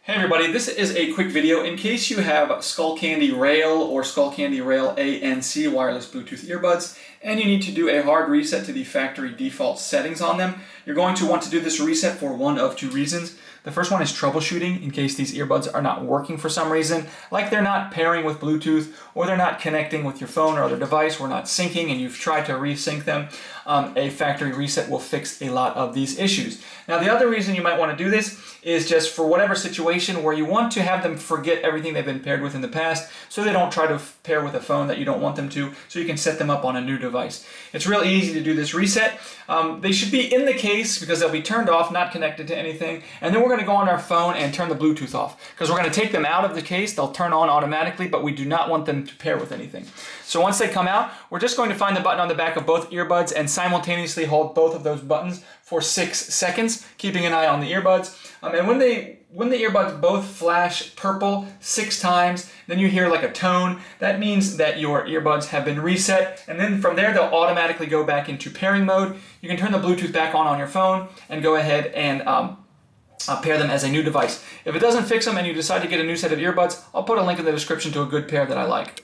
Hey everybody, this is a quick video in case you have Skullcandy Rail or Skullcandy Rail ANC wireless Bluetooth earbuds and you need to do a hard reset to the factory default settings on them. You're going to want to do this reset for one of two reasons. The first one is troubleshooting in case these earbuds are not working for some reason, like they're not pairing with Bluetooth or they're not connecting with your phone or other device, or not syncing and you've tried to resync them. A factory reset will fix a lot of these issues. Now the other reason you might want to do this is just for whatever situation where you want to have them forget everything they've been paired with in the past, so they don't try to pair with a phone that you don't want them to, so you can set them up on a new device. It's real easy to do this reset. They should be in the case because they'll be turned off, not connected to anything, and then we're going to go on our phone and turn the Bluetooth off because we're going to take them out of the case. They'll turn on automatically, but we do not want them to pair with anything. So once they come out, we're just going to find the button on the back of both earbuds and simultaneously hold both of those buttons for 6 seconds, keeping an eye on the earbuds. And when the earbuds both flash purple 6 times, then you hear like a tone. That means that your earbuds have been reset, and then from there they'll automatically go back into pairing mode. You can turn the Bluetooth back on your phone and go ahead and pair them as a new device. If it doesn't fix them and you decide to get a new set of earbuds, I'll put a link in the description to a good pair that I like.